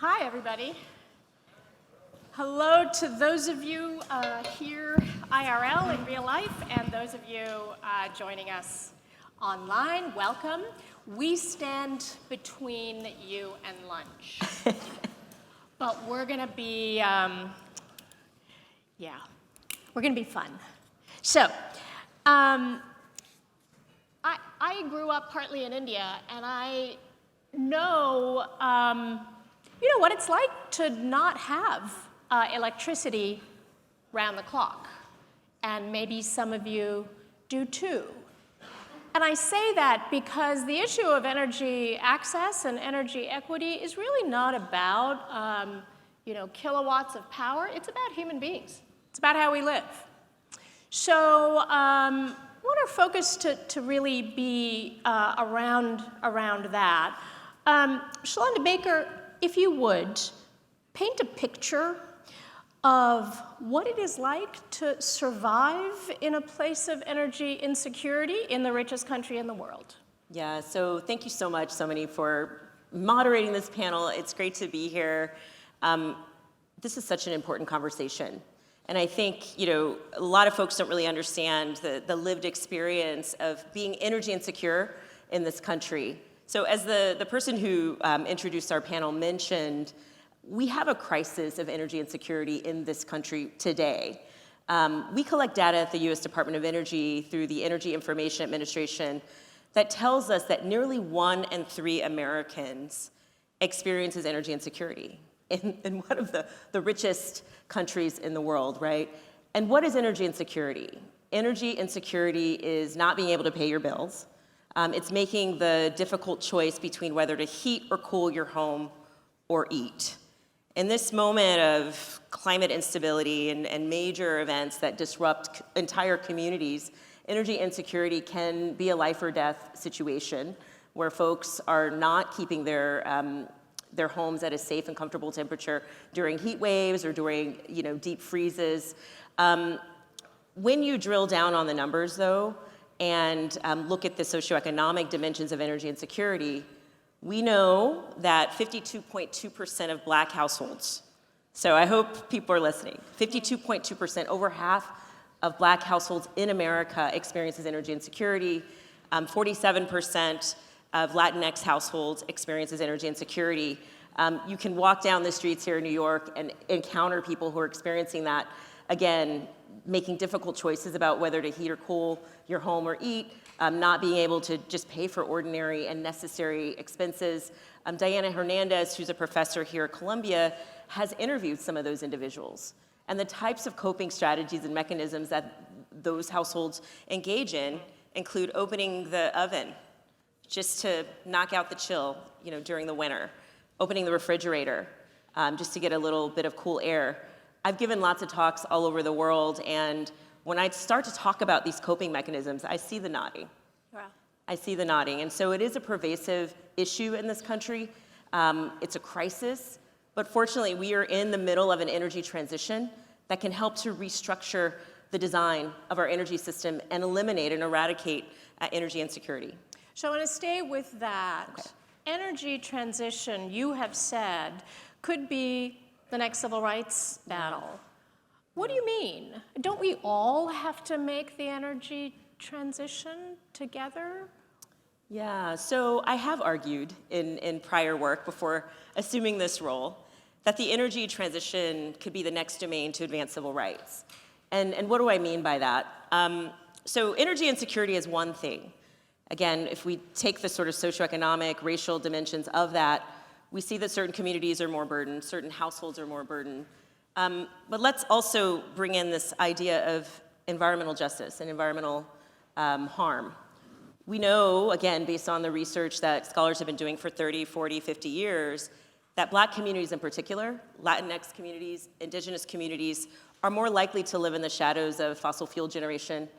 Hi, everybody. Hello to those of you here IRL in real life and those of you joining us online. Welcome. We stand between you and lunch. But we're going to be, we're going to be fun. So, I grew up partly in India, and I know, what it's like to not have electricity round the clock. And maybe some of you do too. And I say that because the issue of energy access and energy equity is really not about, kilowatts of power. It's about human beings. It's about how we live. So I want our focus to really be around that. Shalanda Baker, if you would, paint a picture of what it is like to survive in a place of energy insecurity in the richest country in the world. Yeah, so thank you so much, Somini, for moderating this panel. It's great to be here. This is such an important conversation. And I think, a lot of folks don't really understand the lived experience of being energy insecure in this country. So as the person who introduced our panel mentioned, we have a crisis of energy insecurity in this country today. We collect data at the U.S. Department of Energy through the Energy Information Administration that tells us that nearly 1 in 3 Americans experiences energy insecurity in one of the richest countries in the world, right? And what is energy insecurity? Energy insecurity is not being able to pay your bills. It's making the difficult choice between whether to heat or cool your home or eat. In this moment of climate instability and major events that disrupt entire communities, energy insecurity can be a life or death situation where folks are not keeping their homes at a safe and comfortable temperature during heat waves or during deep freezes. When you drill down on the numbers, though, and look at the socioeconomic dimensions of energy insecurity, we know that 52.2% of Black households, so I hope people are listening, 52.2%, over half of Black households in America experiences energy insecurity. 47% of Latinx households experiences energy insecurity. You can walk down the streets here in New York and encounter people who are experiencing that, again, making difficult choices about whether to heat or cool your home or eat, not being able to just pay for ordinary and necessary expenses. Diana Hernandez, who's a professor here at Columbia, has interviewed some of those individuals. And the types of coping strategies and mechanisms that those households engage in include opening the oven just to knock out the chill, during the winter, opening the refrigerator just to get a little bit of cool air. I've given lots of talks all over the world, and when I start to talk about these coping mechanisms, I see the nodding. Wow. I see the nodding. And so it is a pervasive issue in this country. It's a crisis, but fortunately, we are in the middle of an energy transition that can help to restructure the design of our energy system and eliminate and eradicate energy insecurity. So I want to stay with that. Okay. Energy transition, you have said, could be the next civil rights battle. What do you mean? Don't we all have to make the energy transition together? Yeah, so I have argued in prior work before assuming this role that the energy transition could be the next domain to advance civil rights. And what do I mean by that? So energy insecurity is one thing. Again, if we take the sort of socioeconomic, racial dimensions of that, we see that certain communities are more burdened, certain households are more burdened. But let's also bring in this idea of environmental justice and environmental harm. We know, again, based on the research that scholars have been doing for 30, 40, 50 years, that Black communities in particular, Latinx communities, indigenous communities, are more likely to live in the shadows of fossil fuel generation.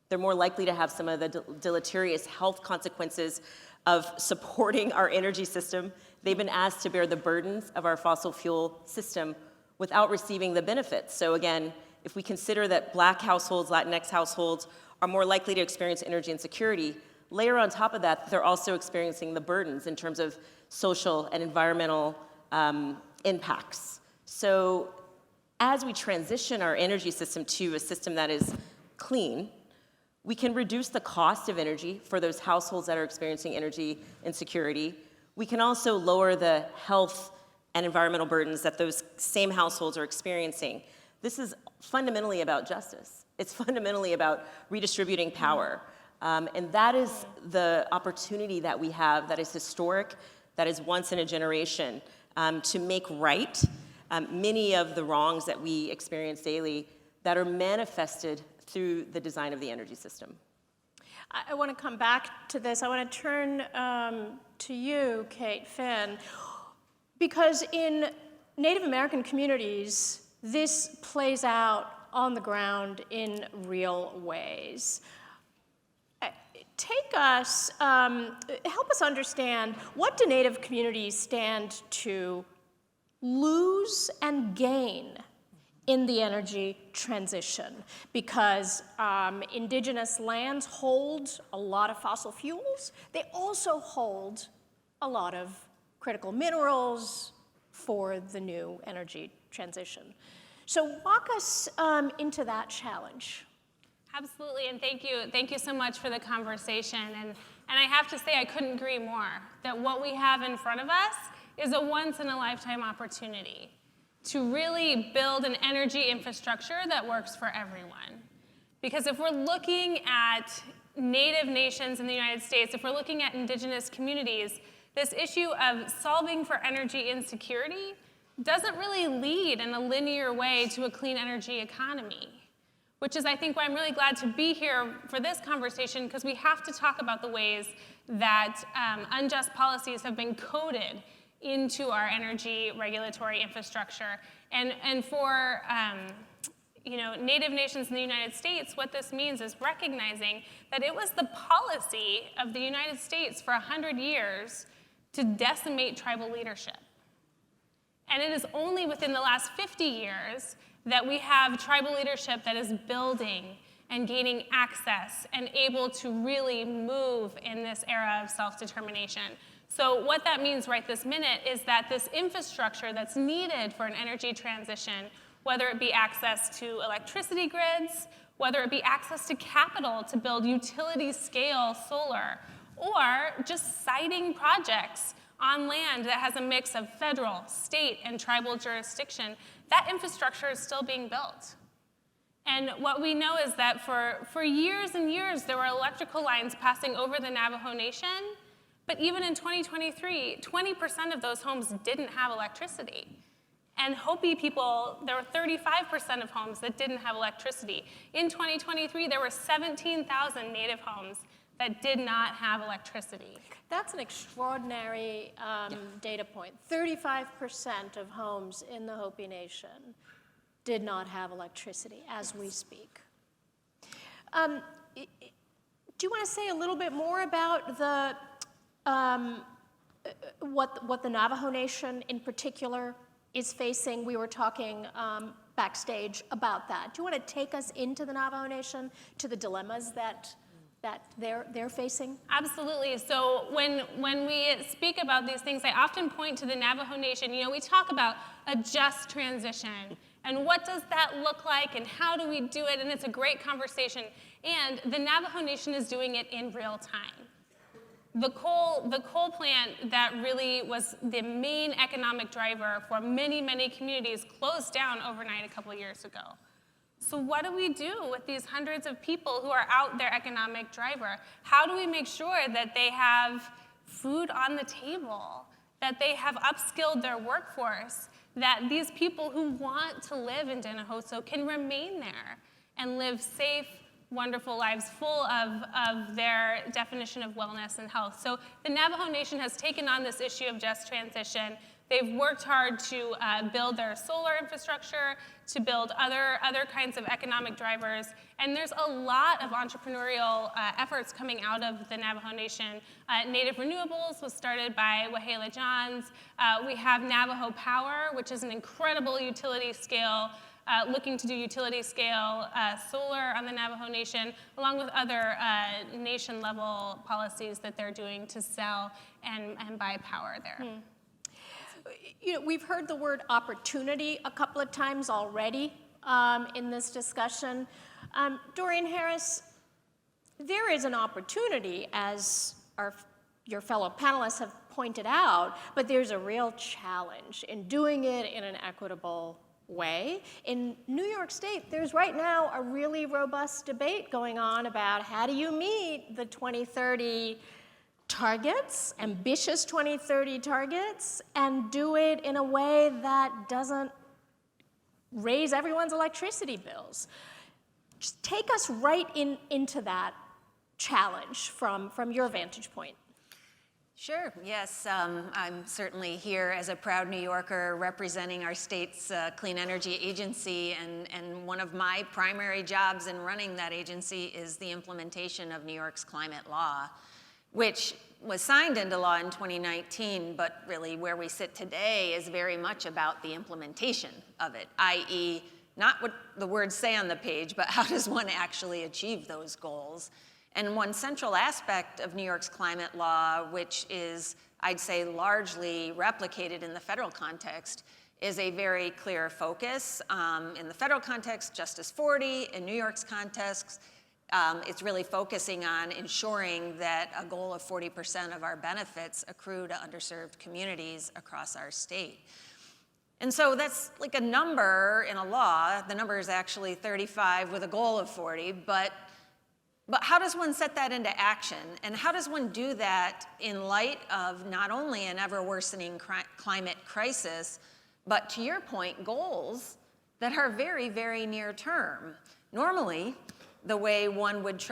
They're more likely to have some of the deleterious health consequences of supporting our energy system. They've been asked to bear the burdens of our fossil fuel system without receiving the benefits. So again, if we consider that Black households, Latinx households are more likely to experience energy insecurity, layer on top of that, they're also experiencing the burdens in terms of social and environmental impacts. So as we transition our energy system to a system that is clean, we can reduce the cost of energy for those households that are experiencing energy insecurity. We can also lower the health and environmental burdens that those same households are experiencing. This is fundamentally about justice. It's fundamentally about redistributing power. And that is the opportunity that we have that is historic, that is once in a generation, to make right many of the wrongs that we experience daily that are manifested through the design of the energy system. I want to come back to this. I want to turn to you, Kate Finn, because in Native American communities, this plays out on the ground in real ways. Take us, help us understand, what do Native communities stand to lose and gain in the energy transition? Because indigenous lands hold a lot of fossil fuels. They also hold a lot of critical minerals for the new energy transition. So walk us into that challenge. Absolutely, and thank you so much for the conversation. And I have to say, I couldn't agree more that what we have in front of us is a once-in-a-lifetime opportunity to really build an energy infrastructure that works for everyone. Because if we're looking at Native nations in the United States, if we're looking at indigenous communities, this issue of solving for energy insecurity doesn't really lead in a linear way to a clean energy economy, which is, I think, why I'm really glad to be here for this conversation, because we have to talk about the ways that unjust policies have been coded into our energy regulatory infrastructure. And for Native nations in the United States, what this means is recognizing that it was the policy of the United States for 100 years to decimate tribal leadership. And it is only within the last 50 years that we have tribal leadership that is building and gaining access and able to really move in this era of self-determination. So what that means right this minute is that this infrastructure that's needed for an energy transition, whether it be access to electricity grids, whether it be access to capital to build utility-scale solar, or just siting projects on land that has a mix of federal, state, and tribal jurisdiction, that infrastructure is still being built. And what we know is that for years and years, there were electrical lines passing over the Navajo Nation, but even in 2023, 20% of those homes didn't have electricity. And Hopi people, there were 35% of homes that didn't have electricity. In 2023, there were 17,000 Native homes that did not have electricity. That's an extraordinary data point. 35% of homes in the Hopi Nation did not have electricity as we speak. Do you want to say a little bit more about the what the Navajo Nation in particular is facing? We were talking backstage about that. Do you want to take us into the Navajo Nation, to the dilemmas that they're facing? Absolutely. So when we speak about these things, I often point to the Navajo Nation. We talk about a just transition, and what does that look like, and how do we do it? And it's a great conversation. And the Navajo Nation is doing it in real time. The coal plant that really was the main economic driver for many, many communities closed down overnight a couple years ago. So what do we do with these hundreds of people who are out their economic driver? How do we make sure that they have food on the table, that they have upskilled their workforce, that these people who want to live in Dinahoso can remain there and live safe, wonderful lives full of their definition of wellness and health? So the Navajo Nation has taken on this issue of just transition. They've worked hard to build their solar infrastructure, to build other kinds of economic drivers, and there's a lot of entrepreneurial efforts coming out of the Navajo Nation. Native Renewables was started by Wahala Johns. We have Navajo Power, which is an incredible utility scale, looking to do utility scale solar on the Navajo Nation, along with other nation level policies that they're doing to sell and buy power there. We've heard the word opportunity a couple of times already in this discussion. Doreen Harris, there is an opportunity, as your fellow panelists have pointed out, but there's a real challenge in doing it in an equitable way. In New York State, there's right now a really robust debate going on about how do you meet the 2030 targets, ambitious 2030 targets, and do it in a way that doesn't raise everyone's electricity bills. Just take us right into that challenge from your vantage point. Sure, yes. I'm certainly here as a proud New Yorker representing our state's clean energy agency, and one of my primary jobs in running that agency is the implementation of New York's climate law, which was signed into law in 2019, but really where we sit today is very much about the implementation of it, i.e. not what the words say on the page, but how does one actually achieve those goals? And one central aspect of New York's climate law, which is, I'd say, largely replicated in the federal context, is a very clear focus. In the federal context, Justice 40. In New York's context, it's really focusing on ensuring that a goal of 40% of our benefits accrue to underserved communities across our state. And so that's like a number in a law. The number is actually 35 with a goal of 40, but how does one set that into action? And how does one do that in light of not only an ever-worsening climate crisis, but to your point, goals that are very, very near term? Normally, the way one would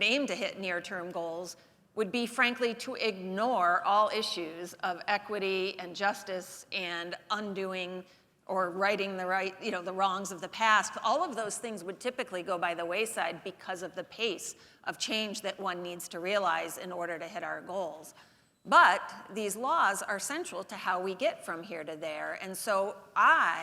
aim to hit near-term goals would be, frankly, to ignore all issues of equity and justice and undoing or righting the wrongs of the past. All of those things would typically go by the wayside because of the pace of change that one needs to realize in order to hit our goals. But these laws are central to how we get from here to there. And so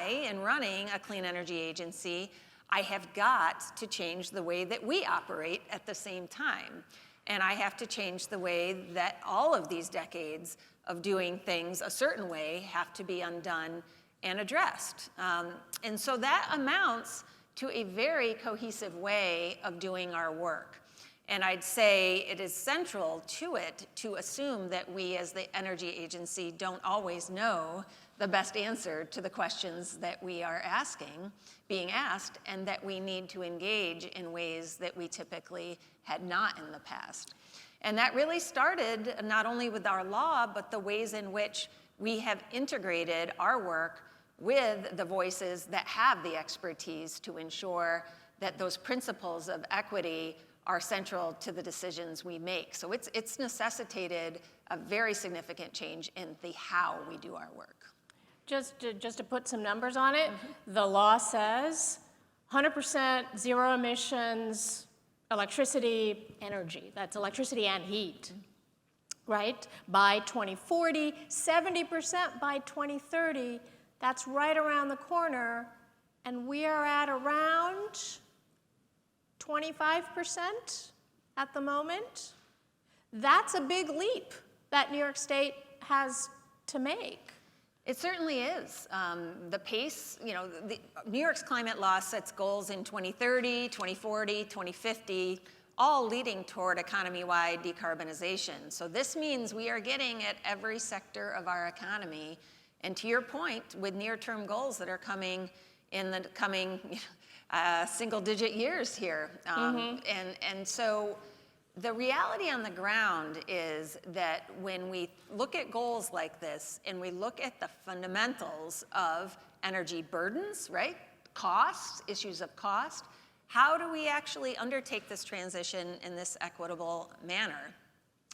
in running a clean energy agency, I have got to change the way that we operate at the same time. And I have to change the way that all of these decades of doing things a certain way have to be undone and addressed. And so that amounts to a very cohesive way of doing our work. And I'd say it is central to it to assume that we as the energy agency don't always know the best answer to the questions that we are being asked, and that we need to engage in ways that we typically had not in the past. And that really started not only with our law, but the ways in which we have integrated our work with the voices that have the expertise to ensure that those principles of equity are central to the decisions we make. So it's necessitated a very significant change in the how we do our work. Just to put some numbers on it, the law says 100% zero emissions electricity, energy. That's electricity and heat, right? By 2040, 70% by 2030. That's right around the corner, and we are at around 25% at the moment. That's a big leap that New York State has to make. It certainly is. The pace, the New York's climate law sets goals in 2030, 2040, 2050, all leading toward economy-wide decarbonization. So this means we are getting at every sector of our economy. And to your point, with near-term goals that are coming in the coming single-digit years here. And so the reality on the ground is that when we look at goals like this and we look at the fundamentals of energy burdens, right? Costs, issues of cost, how do we actually undertake this transition in this equitable manner?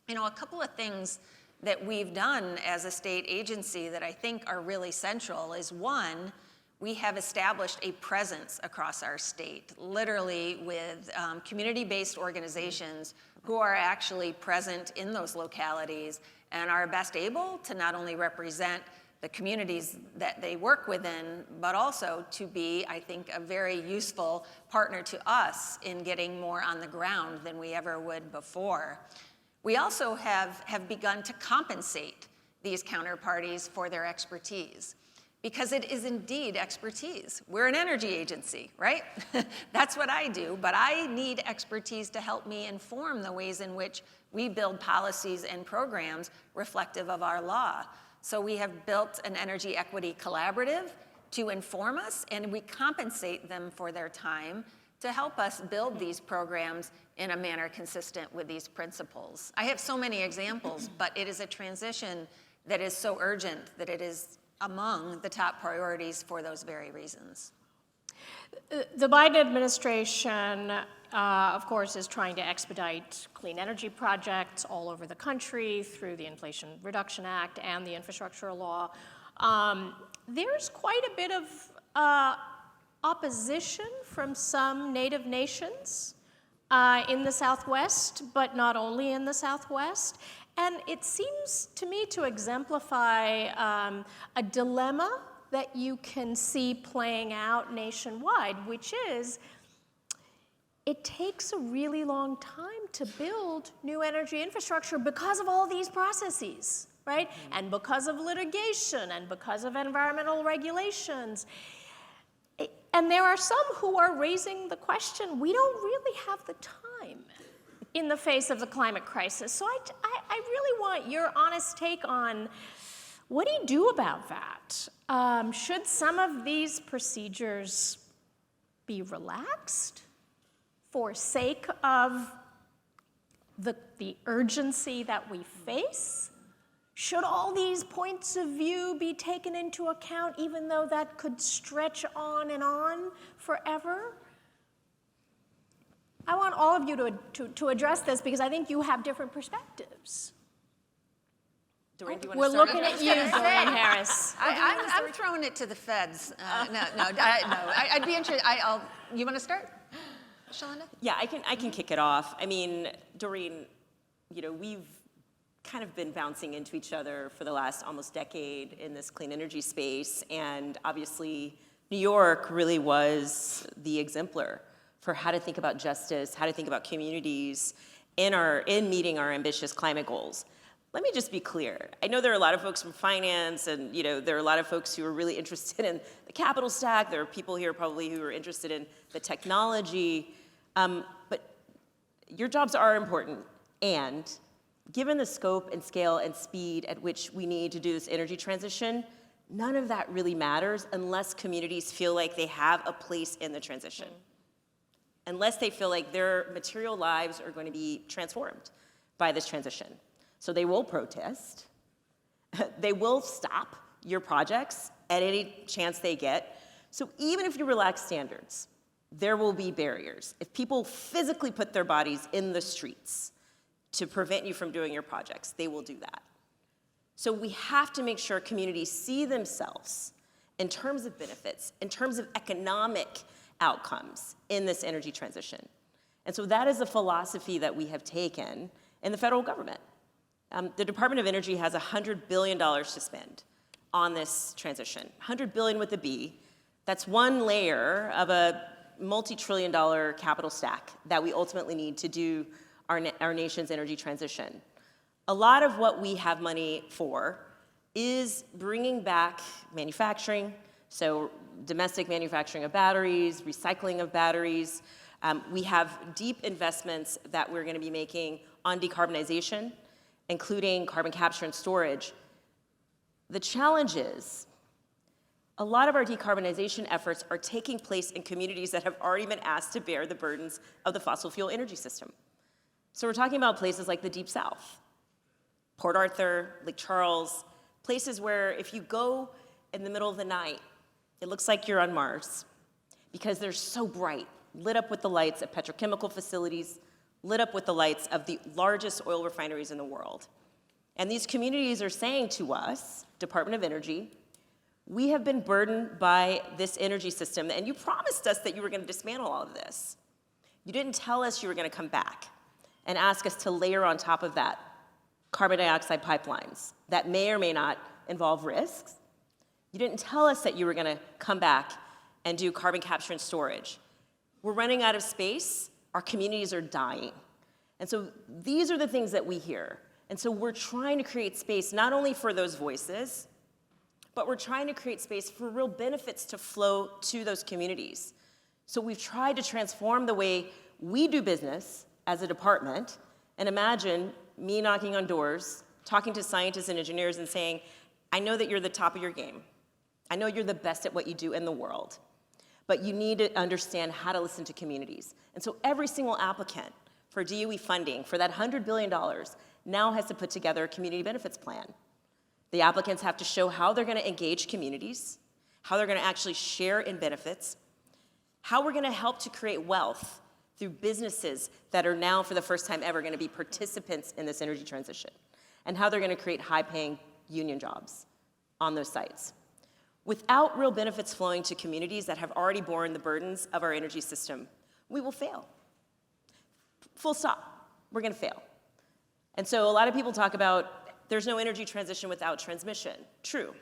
A couple of things that we've done as a state agency that I think are really central is, one, we have established a presence across our state, literally with community-based organizations who are actually present in those localities and are best able to not only represent the communities that they work within, but also to be, I think, a very useful partner to us in getting more on the ground than we ever would before. We also have begun to compensate these counterparties for their expertise. Because it is indeed expertise. We're an energy agency, right? That's what I do, but I need expertise to help me inform the ways in which we build policies and programs reflective of our law. So we have built an energy equity collaborative to inform us, and we compensate them for their time to help us build these programs in a manner consistent with these principles. I have so many examples, but it is a transition that is so urgent that it is among the top priorities for those very reasons. The Biden administration, of course, is trying to expedite clean energy projects all over the country through the Inflation Reduction Act and the infrastructure law. There's quite a bit of opposition from some Native nations in the Southwest, but not only in the Southwest. And it seems to me to exemplify a dilemma that you can see playing out nationwide, which is it takes a really long time to build new energy infrastructure because of all these processes, right? And because of litigation and because of environmental regulations. And there are some who are raising the question, we don't really have the time in the face of the climate crisis. So I really want your honest take on what do you do about that? Should some of these procedures be relaxed for sake of the urgency that we face? Should all these points of view be taken into account, even though that could stretch on forever? I want all of you to address this because I think you have different perspectives. Doreen, do you want We're to start? looking at you, Doreen Harris. I'm throwing it to the feds. I'd be interested. You want to start, Shalanda? Yeah, I can kick it off. I mean, Doreen, we've kind of been bouncing into each other for the last almost decade in this clean energy space, and obviously New York really was the exemplar for how to think about justice, how to think about communities in meeting our ambitious climate goals. Let me just be clear. I know there are a lot of folks from finance, and there are a lot of folks who are really interested in the capital stack. There are people here probably who are interested in the technology, but your jobs are important. And given the scope and scale and speed at which we need to do this energy transition, none of that really matters unless communities feel like they have a place in the transition. Unless they feel like their material lives are going to be transformed by this transition. So they will protest. They will stop your projects at any chance they get. So even if you relax standards, there will be barriers. If people physically put their bodies in the streets to prevent you from doing your projects, they will do that. So we have to make sure communities see themselves in terms of benefits, in terms of economic outcomes in this energy transition. And so that is a philosophy that we have taken in the federal government. The Department of Energy has $100 billion to spend on this transition. $100 billion with a B. That's one layer of a multi-trillion-dollar capital stack that we ultimately need to do our nation's energy transition. A lot of what we have money for is bringing back manufacturing, so domestic manufacturing of batteries, recycling of batteries. We have deep investments that we're going to be making on decarbonization, including carbon capture and storage. The challenge is, a lot of our decarbonization efforts are taking place in communities that have already been asked to bear the burdens of the fossil fuel energy system. So we're talking about places like the Deep South, Port Arthur, Lake Charles, places where if you go in the middle of the night, it looks like you're on Mars because they're so bright, lit up with the lights of petrochemical facilities, lit up with the lights of the largest oil refineries in the world. And these communities are saying to us, Department of Energy, we have been burdened by this energy system, and you promised us that you were going to dismantle all of this. You didn't tell us you were going to come back and ask us to layer on top of that carbon dioxide pipelines that may or may not involve risks. You didn't tell us that you were going to come back and do carbon capture and storage. We're running out of space. Our communities are dying. And so these are the things that we hear. And so we're trying to create space not only for those voices, but we're trying to create space for real benefits to flow to those communities. So we've tried to transform the way we do business as a department. And imagine me knocking on doors, talking to scientists and engineers and saying, I know that you're the top of your game. I know you're the best at what you do in the world, but you need to understand how to listen to communities. And so every single applicant for DOE funding for that $100 billion now has to put together a community benefits plan. The applicants have to show how they're going to engage communities, how they're going to actually share in benefits, how we're going to help to create wealth through businesses that are now, for the first time ever, going to be participants in this energy transition, and how they're going to create high-paying union jobs on those sites. Without real benefits flowing to communities that have already borne the burdens of our energy system, we will fail. Full stop. We're going to fail. And so a lot of people talk about there's no energy transition without transmission. True.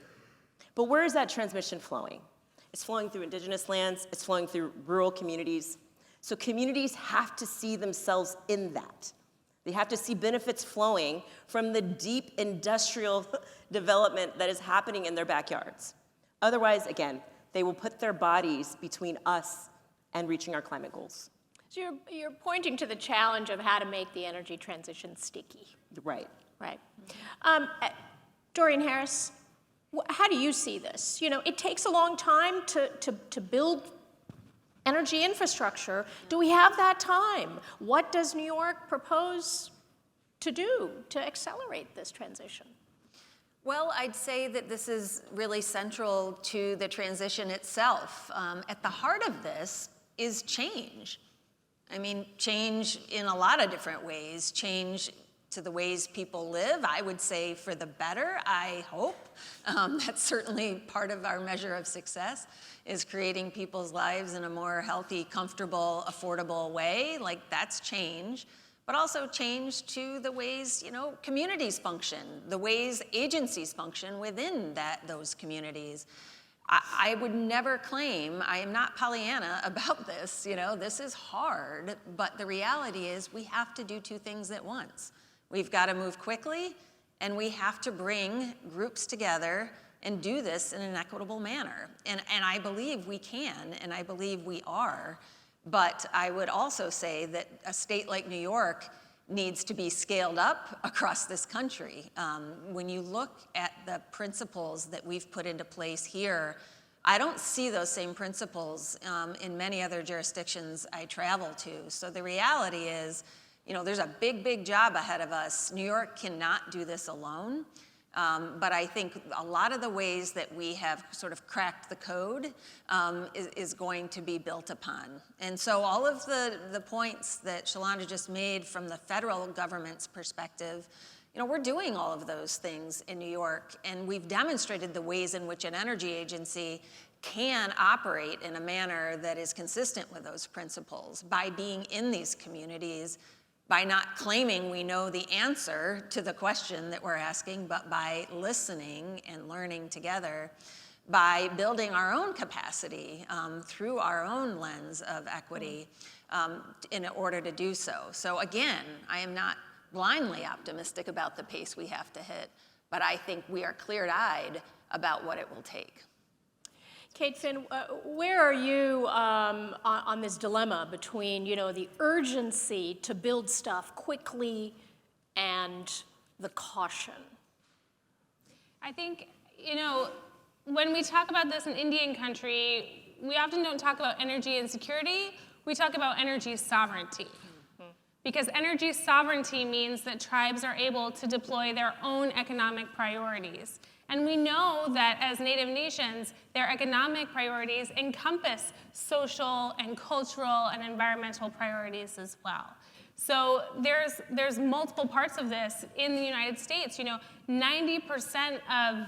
But where is that transmission flowing? It's flowing through indigenous lands. It's flowing through rural communities. So communities have to see themselves in that. They have to see benefits flowing from the deep industrial development that is happening in their backyards. Otherwise, again, they will put their bodies between us and reaching our climate goals. So you're pointing to the challenge of how to make the energy transition sticky. Right. Right. Doreen Harris, how do you see this? You know, it takes a long time to build energy infrastructure. Do we have that time? What does New York propose to do to accelerate this transition? Well, I'd say that this is really central to the transition itself. At the heart of this is change. I mean, change in a lot of different ways. Change to the ways people live, I would say for the better, I hope. That's certainly part of our measure of success, is creating people's lives in a more healthy, comfortable, affordable way. Like, that's change. But also change to the ways, you know, communities function, the ways agencies function within those communities. I would never claim, I am not Pollyanna about this, you know, this is hard, but the reality is we have to do two things at once. We've got to move quickly, and we have to bring groups together and do this in an equitable manner. And I believe we can, and I believe we are. But I would also say that a state like New York needs to be scaled up across this country. When you look at the principles that we've put into place here, I don't see those same principles in many other jurisdictions I travel to. So the reality is, you know, there's a big, big job ahead of us. New York cannot do this alone. But I think a lot of the ways that we have sort of cracked the code is going to be built upon. And so all of the points that Shalanda just made from the federal government's perspective, you know, we're doing all of those things in New York, and we've demonstrated the ways in which an energy agency can operate in a manner that is consistent with those principles by being in these communities, by not claiming we know the answer to the question that we're asking, but by listening and learning together, by building our own capacity through our own lens of equity in order to do so. So again, I am not blindly optimistic about the pace we have to hit, but I think we are clear-eyed about what it will take. Kate Finn, where are you on this dilemma between, you know, the urgency to build stuff quickly and the caution? I think, you know, when we talk about this in Indian country, we often don't talk about energy insecurity, we talk about energy sovereignty. Because energy sovereignty means that tribes are able to deploy their own economic priorities. And we know that as Native nations, their economic priorities encompass social and cultural and environmental priorities as well. So there's multiple parts of this in the United States. You know, 90% of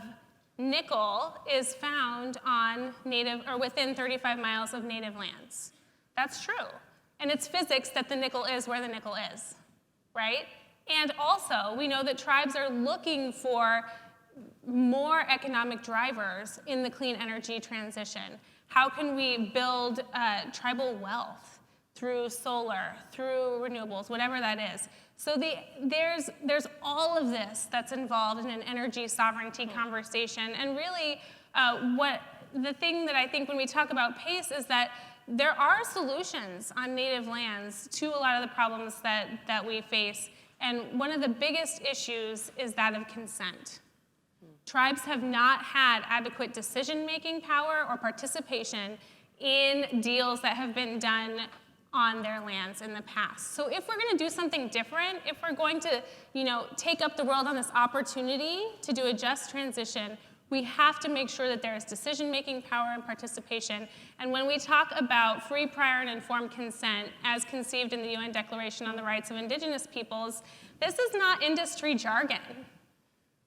nickel is found on native or within 35 miles of native lands. That's true. And it's physics that the nickel is where the nickel is, right? And also, we know that tribes are looking for more economic drivers in the clean energy transition. How can we build tribal wealth through solar, through renewables, whatever that is? So there's all of this that's involved in an energy sovereignty conversation. And really, the thing that I think when we talk about PACE is that there are solutions on native lands to a lot of the problems that we face. And one of the biggest issues is that of consent. Tribes have not had adequate decision-making power or participation in deals that have been done on their lands in the past. So if we're going to do something different, if we're going to, take up the world on this opportunity to do a just transition, we have to make sure that there is decision-making power and participation. And when we talk about free, prior, and informed consent, as conceived in the UN Declaration on the Rights of Indigenous Peoples, this is not industry jargon.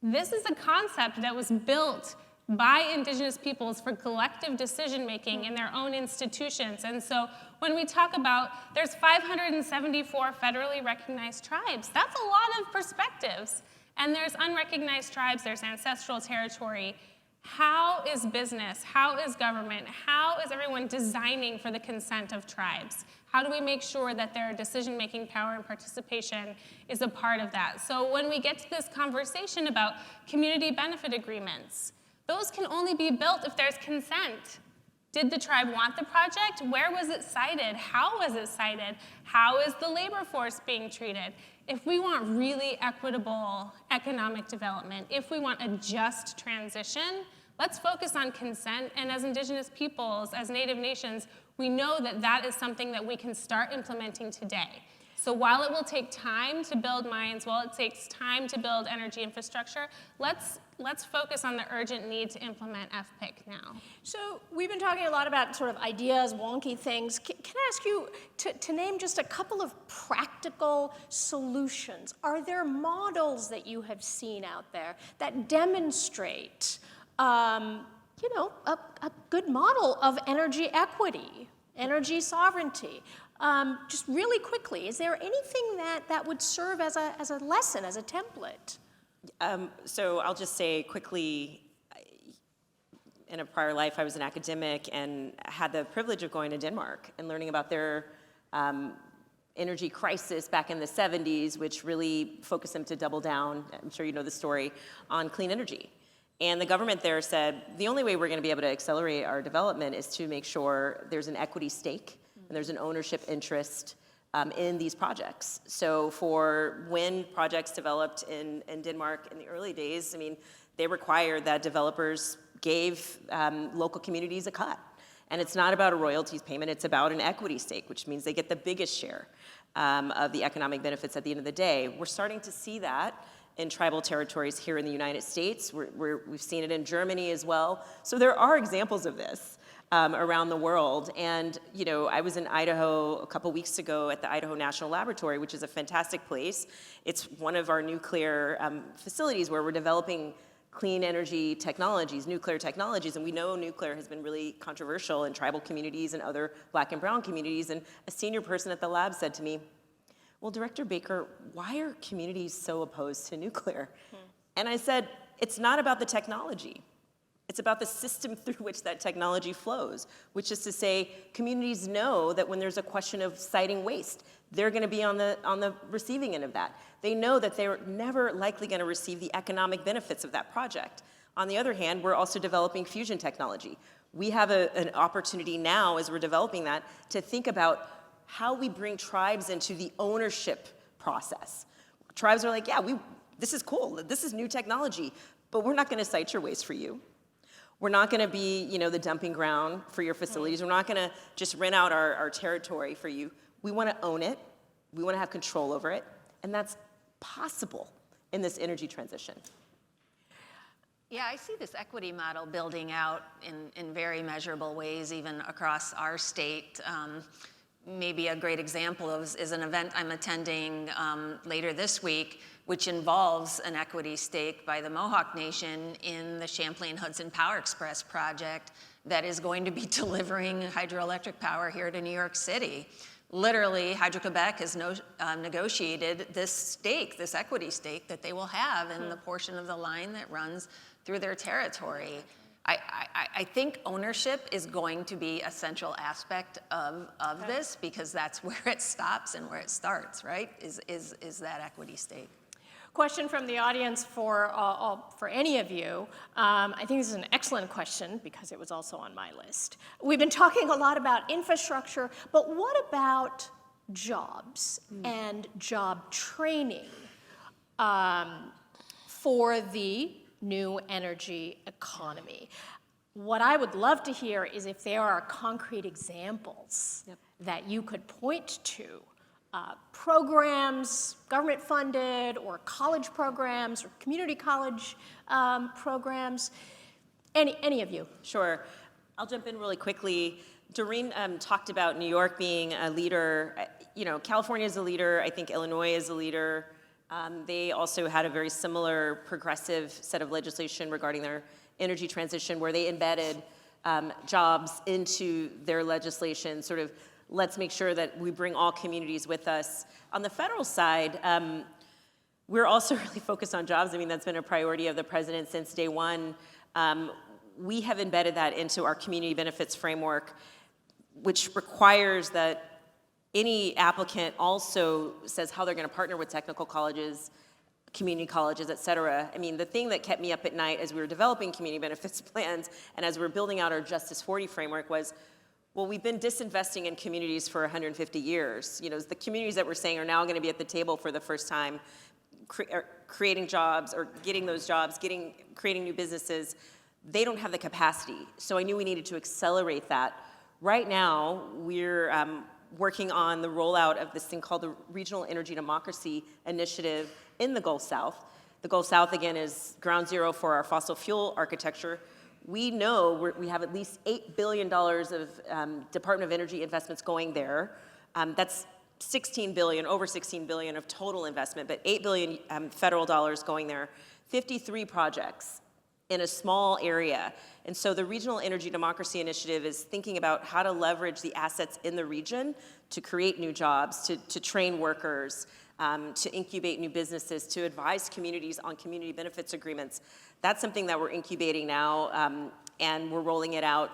This is a concept that was built by Indigenous peoples for collective decision-making in their own institutions. And so when we talk about there's 574 federally recognized tribes, that's a lot of perspectives. And there's unrecognized tribes, there's ancestral territory. How is business, how is government, how is everyone designing for the consent of tribes? How do we make sure that their decision-making power and participation is a part of that? So when we get to this conversation about community benefit agreements, those can only be built if there's consent. Did the tribe want the project? Where was it sited? How was it sited? How is the labor force being treated? If we want really equitable economic development, if we want a just transition, let's focus on consent. And as Indigenous peoples, as Native nations, we know that that is something that we can start implementing today. So while it will take time to build mines, while it takes time to build energy infrastructure, let's focus on the urgent need to implement FPIC now. So we've been talking a lot about sort of ideas, wonky things. Can I ask you to name just a couple of practical solutions? Are there models that you have seen out there that demonstrate, a good model of energy equity, energy sovereignty? Just really quickly, is there anything that would serve as a lesson, as a template? So I'll just say quickly, in a prior life, I was an academic and had the privilege of going to Denmark and learning about their energy crisis back in the 70s, which really focused them to double down, I'm sure you know the story, on clean energy. And the government there said, the only way we're going to be able to accelerate our development is to make sure there's an equity stake and there's an ownership interest in these projects. So for wind projects developed in Denmark in the early days, they required that developers gave local communities a cut. And it's not about a royalties payment, it's about an equity stake, which means they get the biggest share of the economic benefits at the end of the day. We're starting to see that in tribal territories here in the United States. We've seen it in Germany as well. So there are examples of this around the world. And, I was in Idaho a couple weeks ago at the Idaho National Laboratory, which is a fantastic place. It's one of our nuclear facilities where we're developing clean energy technologies, nuclear technologies, and we know nuclear has been really controversial in tribal communities and other Black and brown communities. And a senior person at the lab said to me, well, Director Baker, why are communities so opposed to nuclear? And I said, it's not about the technology. It's about the system through which that technology flows, which is to say, communities know that when there's a question of siting waste, they're going to be on the receiving end of that. They know that they're never likely going to receive the economic benefits of that project. On the other hand, we're also developing fusion technology. We have an opportunity now, as we're developing that, to think about how we bring tribes into the ownership process. Tribes are like, yeah, this is cool, this is new technology, but we're not going to site your waste for you. We're not going to be, the dumping ground for your facilities. We're not going to just rent out our territory for you. We want to own it. We want to have control over it. And that's possible in this energy transition. Yeah, I see this equity model building out in very measurable ways, even across our state. Maybe a great example is an event I'm attending later this week, which involves an equity stake by the Mohawk Nation in the Champlain-Hudson Power Express project that is going to be delivering hydroelectric power here to New York City. Literally, Hydro-Quebec has negotiated this stake, this equity stake that they will have in the portion of the line that runs through their territory. I think ownership is going to be a central aspect of this, because that's where it stops and where it starts, right? Is that equity stake. Question from the audience for any of you. I think this is an excellent question because it was also on my list. We've been talking a lot about infrastructure, but what about jobs and job training for the new energy economy? What I would love to hear is if there are concrete examples that you could point to. Programs, government funded, or college programs, or community college programs. Any of you? Sure. I'll jump in really quickly. Doreen talked about New York being a leader. You know, California is a leader. I think Illinois is a leader. They also had a very similar progressive set of legislation regarding their energy transition, where they embedded jobs into their legislation, sort of let's make sure that we bring all communities with us. On the federal side, we're also really focused on jobs. I mean, that's been a priority of the president since day one. We have embedded that into our community benefits framework, which requires that any applicant also says how they're going to partner with technical colleges, community colleges, et cetera. I mean, the thing that kept me up at night as we were developing community benefits plans and as we were building out our Justice 40 framework was, well, we've been disinvesting in communities for 150 years. You know, the communities that we're saying are now going to be at the table for the first time, creating jobs or getting those jobs, creating new businesses, they don't have the capacity. So I knew we needed to accelerate that. Right now, we're working on the rollout of this thing called the Regional Energy Democracy Initiative in the Gulf South. The Gulf South, again, is ground zero for our fossil fuel architecture. We know we have at least $8 billion of Department of Energy investments going there. That's over 16 billion of total investment, but 8 billion federal dollars going there. 53 projects in a small area. And so the Regional Energy Democracy Initiative is thinking about how to leverage the assets in the region to create new jobs, to train workers, to incubate new businesses, to advise communities on community benefits agreements. That's something that we're incubating now, and we're rolling it out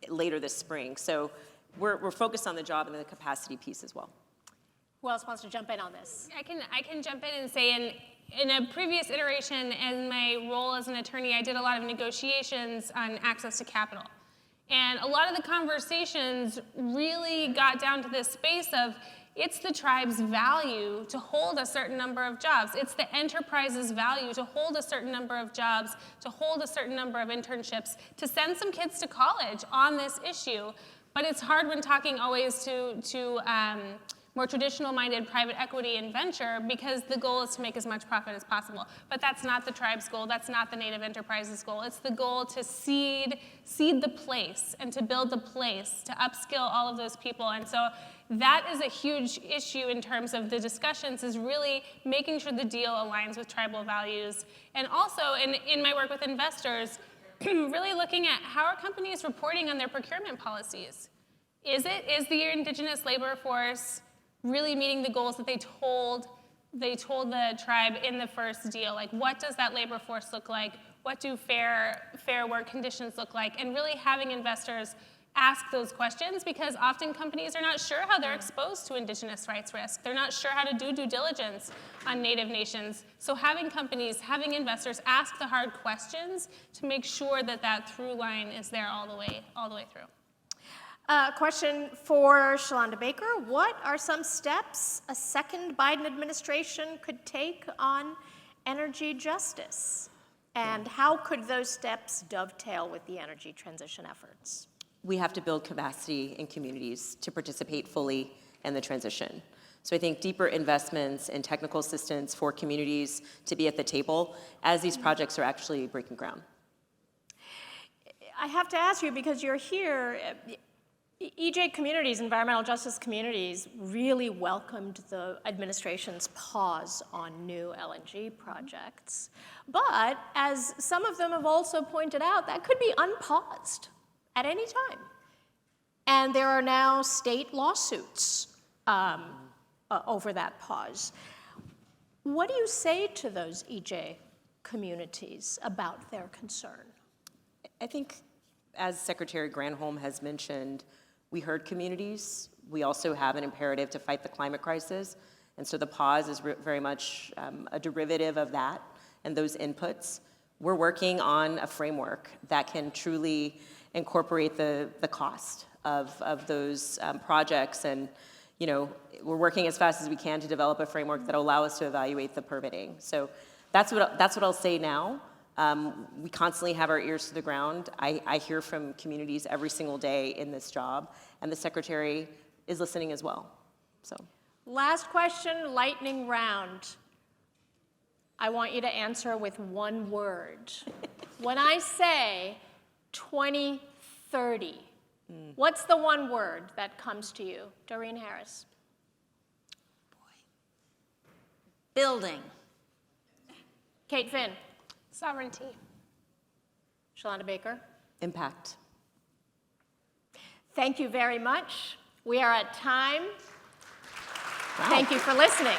later this spring. So we're focused on the job and the capacity piece as well. Who else wants to jump in on this? I can jump in and say, in a previous iteration in my role as an attorney, I did a lot of negotiations on access to capital. And a lot of the conversations really got down to this space of, it's the tribe's value to hold a certain number of jobs. It's the enterprise's value to hold a certain number of jobs, to hold a certain number of internships, to send some kids to college on this issue. But it's hard when talking always to more traditional-minded private equity and venture, because the goal is to make as much profit as possible. But that's not the tribe's goal. That's not the Native Enterprise's goal. It's the goal to seed the place and to build the place, to upskill all of those people. And so that is a huge issue in terms of the discussions, is really making sure the deal aligns with tribal values. And also, in my work with investors, really looking at how are companies reporting on their procurement policies. Is the indigenous labor force really meeting the goals that they told the tribe in the first deal? Like, what does that labor force look like? What do fair work conditions look like? And really having investors ask those questions, because often companies are not sure how they're exposed to indigenous rights risk. They're not sure how to do due diligence on Native nations. So having investors ask the hard questions to make sure that through line is there all the way through. Question for Shalanda Baker. What are some steps a second Biden administration could take on energy justice? And how could those steps dovetail with the energy transition efforts? We have to build capacity in communities to participate fully in the transition. So I think deeper investments in technical assistance for communities to be at the table as these projects are actually breaking ground. I have to ask you, because you're here, EJ communities, environmental justice communities, really welcomed the administration's pause on new LNG projects. But as some of them have also pointed out, that could be unpaused at any time. And there are now state lawsuits over that pause. What do you say to those EJ communities about their concern? I think, as Secretary Granholm has mentioned, we heard communities. We also have an imperative to fight the climate crisis. And so the pause is very much a derivative of that and those inputs. We're working on a framework that can truly incorporate the cost of those projects. And, you know, we're working as fast as we can to develop a framework that will allow us to evaluate the permitting. So that's what I'll say now. We constantly have our ears to the ground. I hear from communities every single day in this job, and the Secretary is listening as well. So, Last question, lightning round. I want you to answer with one word. When I say 2030, what's the one word that comes to you? Doreen Harris. Building. Kate Finn. Sovereignty. Shalanda Baker. impact. Thank you very much. We are at time. Wow. Thank you for listening.